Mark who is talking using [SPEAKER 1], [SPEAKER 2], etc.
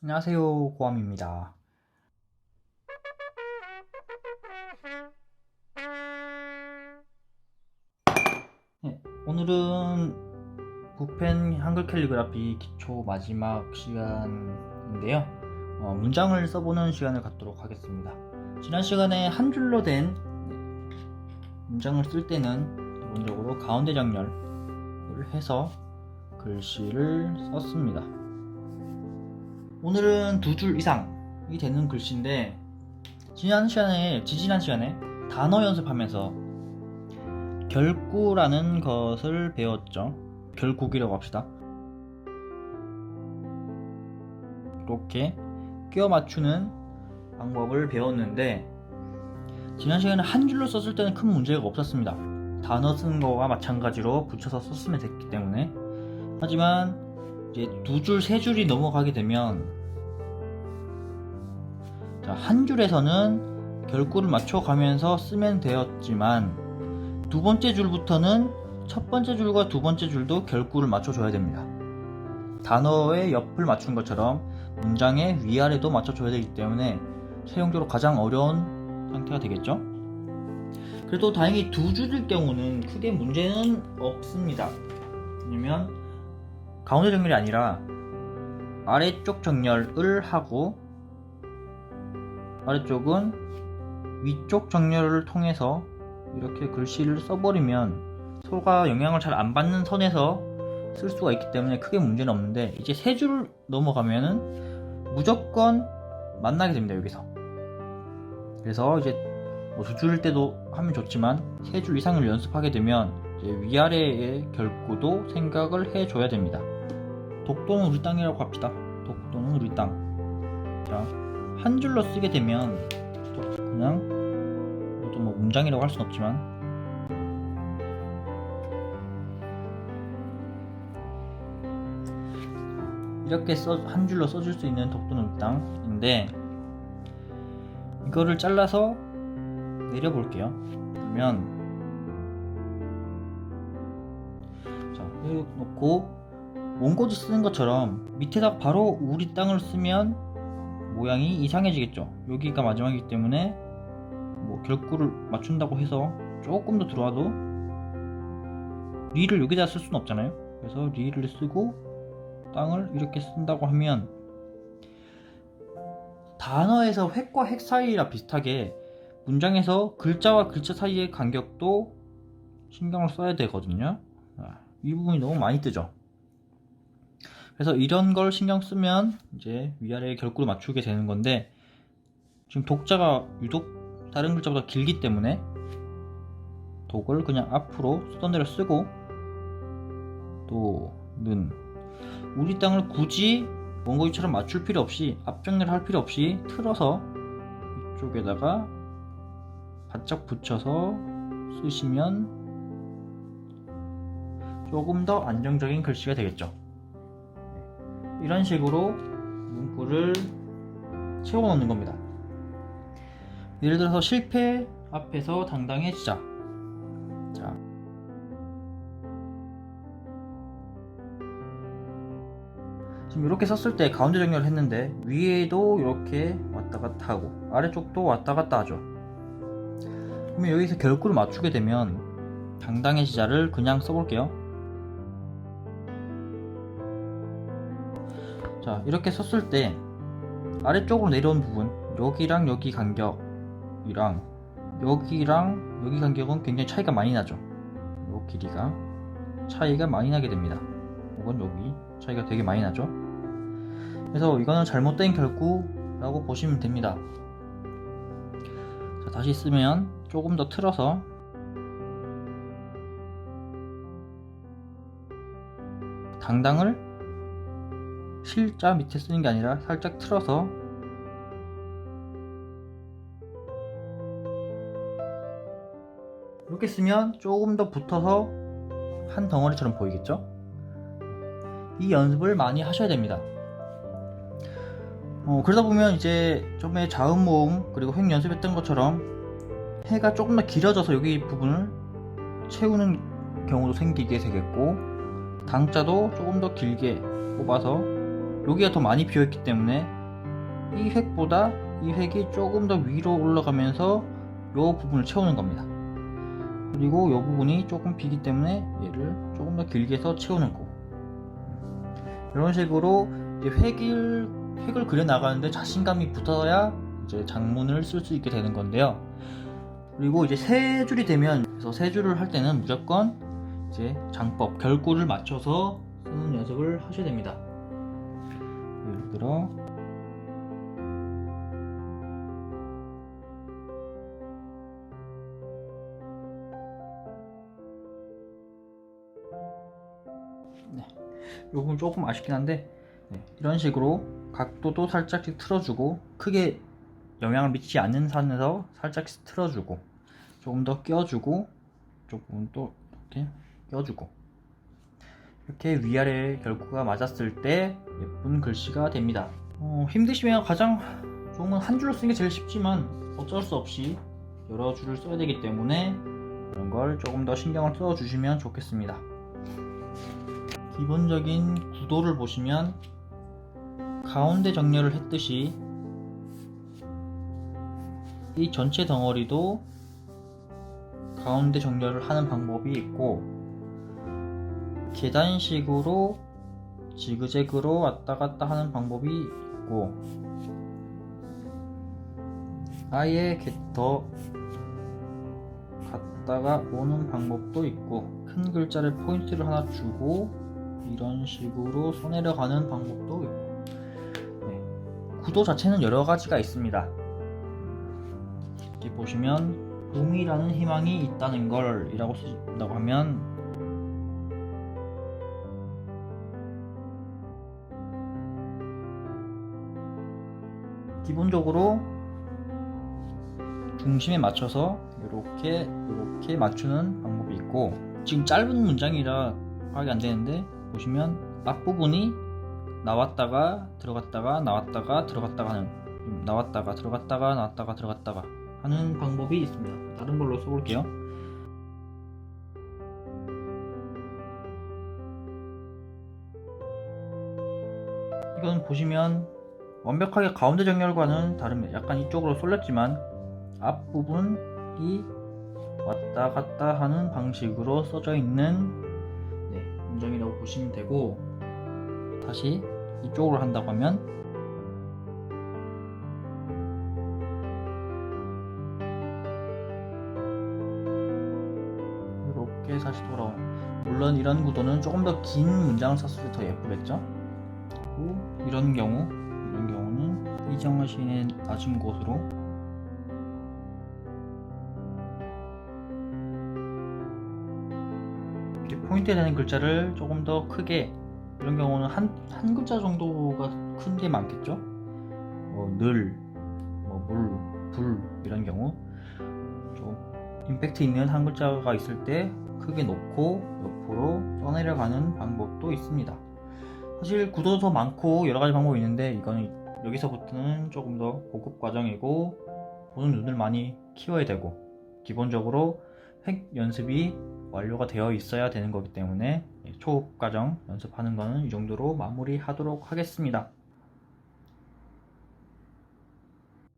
[SPEAKER 1] 안녕하세요, 고함입니다. 네, 오늘은 붓펜 한글 캘리그라피 기초 마지막 시간인데요. 문장을 써보는 시간을 갖도록 하겠습니다. 지난 시간에 한 줄로 된 문장을 쓸 때는 기본적으로 가운데 정렬을 해서 글씨를 썼습니다. 오늘은 두 줄 이상이 되는 글씨인데 지지난 시간에 단어 연습하면서 결구라는 것을 배웠죠. 결국이라고 합시다. 이렇게 끼워 맞추는 방법을 배웠는데 지난 시간에 한 줄로 썼을 때는 큰 문제가 없었습니다. 단어 쓰는 거와 마찬가지로 붙여서 썼으면 됐기 때문에. 하지만 이제 두 줄, 세 줄이 넘어가게 되면 한 줄에서는 결구를 맞춰가면서 쓰면 되었지만 두 번째 줄부터는 첫 번째 줄과 두 번째 줄도 결구를 맞춰줘야 됩니다. 단어의 옆을 맞춘 것처럼 문장의 위아래도 맞춰줘야 되기 때문에 최종적으로 가장 어려운 상태가 되겠죠. 그래도 다행히 두 줄일 경우는 크게 문제는 없습니다. 왜냐면 가운데 정렬이 아니라 아래쪽 정렬을 하고 아래쪽은 위쪽 정렬을 통해서 이렇게 글씨를 써버리면 서로가 영향을 잘 안 받는 선에서 쓸 수가 있기 때문에 크게 문제는 없는데 이제 세 줄 넘어가면은 무조건 만나게 됩니다. 여기서. 그래서 이제 두 줄일 때도 하면 좋지만 세 줄 이상을 연습하게 되면 이제 위아래의 결구도 생각을 해줘야 됩니다. 독도는 우리 땅이라고 합시다. 독도는 우리 땅. 자, 한 줄로 쓰게 되면 그냥 이것도 뭐 문장이라고 할 순 없지만 이렇게 한 줄로 써줄 수 있는 독도는 우리 땅인데 이거를 잘라서 내려볼게요. 그러면 자, 이렇게 놓고 원고지 쓰는 것처럼 밑에다 바로 우리 땅을 쓰면 모양이 이상해지겠죠. 여기가 마지막이기 때문에 뭐 결구를 맞춘다고 해서 조금 더 들어와도 리를 여기다 쓸 수는 없잖아요. 그래서 리를 쓰고 땅을 이렇게 쓴다고 하면 단어에서 획과 획 사이라 비슷하게 문장에서 글자와 글자 사이의 간격도 신경을 써야 되거든요. 이 부분이 너무 많이 뜨죠. 그래서 이런 걸 신경 쓰면 이제 위아래 결구를 맞추게 되는 건데 지금 독자가 유독 다른 글자보다 길기 때문에 독을 그냥 앞으로 쓰던 대로 쓰고 또는 우리 땅을 굳이 원고지처럼 맞출 필요 없이 앞정렬 할 필요 없이 틀어서 이쪽에다가 바짝 붙여서 쓰시면 조금 더 안정적인 글씨가 되겠죠. 이런 식으로 문구를 채워넣는 겁니다. 예를 들어서 실패 앞에서 당당해지자. 자, 지금 이렇게 썼을 때 가운데 정렬을 했는데 위에도 이렇게 왔다 갔다 하고 아래쪽도 왔다 갔다 하죠. 그러면 여기서 결구를 맞추게 되면 당당해지자를 그냥 써볼게요. 자, 이렇게 썼을 때 아래쪽으로 내려온 부분 여기랑 여기 간격이랑 여기랑 여기 간격은 굉장히 차이가 많이 나죠. 요 길이가 차이가 많이 나게 됩니다. 혹은 여기 차이가 되게 많이 나죠. 그래서 이거는 잘못된 결구라고 보시면 됩니다. 자, 다시 쓰면 조금 더 틀어서 당당을 실자 밑에 쓰는 게 아니라 살짝 틀어서 이렇게 쓰면 조금 더 붙어서 한 덩어리처럼 보이겠죠? 이 연습을 많이 하셔야 됩니다. 그러다 보면 이제 처음에 자음 모음 그리고 획 연습했던 것처럼 해가 조금 더 길어져서 여기 부분을 채우는 경우도 생기게 되겠고 당자도 조금 더 길게 뽑아서 여기가 더 많이 비어있기 때문에 이 획보다 이 획이 조금 더 위로 올라가면서 이 부분을 채우는 겁니다. 그리고 이 부분이 조금 비기 때문에 얘를 조금 더 길게 해서 채우는 거고, 이런 식으로 이제 획을 그려 나가는데 자신감이 붙어야 이제 장문을 쓸 수 있게 되는 건데요. 그리고 이제 세 줄이 되면, 그래서 세 줄을 할 때는 무조건 이제 장법, 결구를 맞춰서 쓰는 연습을 하셔야 됩니다. 예를 들어 이 부분 조금 아쉽긴 한데, 이런 식으로 각도도 살짝씩 틀어주고, 크게 영향을 미치지 않는 선에서 살짝씩 틀어주고, 조금 더 껴주고, 조금 또 이렇게 껴주고, 이렇게 위아래 결구가 맞았을 때 예쁜 글씨가 됩니다. 힘드시면 가장 좋은 건 한 줄로 쓰는 게 제일 쉽지만 어쩔 수 없이 여러 줄을 써야 되기 때문에 그런 걸 조금 더 신경을 써 주시면 좋겠습니다. 기본적인 구도를 보시면 가운데 정렬을 했듯이 이 전체 덩어리도 가운데 정렬을 하는 방법이 있고, 계단식으로 지그재그로 왔다 갔다 하는 방법이 있고, 아예 더 갔다가 오는 방법도 있고, 큰 글자를 포인트를 하나 주고 이런 식으로 써내려가는 방법도 있고, 구도 자체는 여러 가지가 있습니다. 이렇게 보시면 봄이라는 희망이 있다는 걸 이라고 쓰신다고 하면, 기본적으로 중심에 맞춰서 이렇게 맞추는 방법이 있고, 지금 짧은 문장이라 파악이 안 되는데 보시면 앞부분이 나왔다가 들어갔다가 나왔다가 들어갔다가 하는, 나왔다가 들어갔다가 나왔다가 들어갔다가 하는 방법이 있습니다. 다른 걸로 써볼게요. 이건 보시면 완벽하게 가운데 정렬과는 다릅니다. 약간 이쪽으로 쏠렸지만 앞부분이 왔다 갔다 하는 방식으로 써져 있는 문장이라고 보시면 되고, 다시 이쪽으로 한다고 하면 이렇게 다시 돌아오는, 물론 이런 구도는 조금 더 긴 문장을 썼을 때 더 예쁘겠죠. 그리고 이런 경우는 이정화 시인의 낮은 곳으로 이렇게 포인트 되는 글자를 조금 더 크게, 이런 경우는 한 글자 정도가 큰 게 많겠죠. 늘, 물, 불, 이런 경우 좀 임팩트 있는 한 글자가 있을 때 크게 놓고 옆으로 써내려가는 방법도 있습니다. 사실 구도도 더 많고 여러 가지 방법이 있는데, 이거는 여기서부터는 조금 더 고급 과정이고 보는 눈을 많이 키워야 되고, 기본적으로 획 연습이 완료가 되어 있어야 되는 거기 때문에 초급 과정 연습하는 거는 이 정도로 마무리하도록 하겠습니다.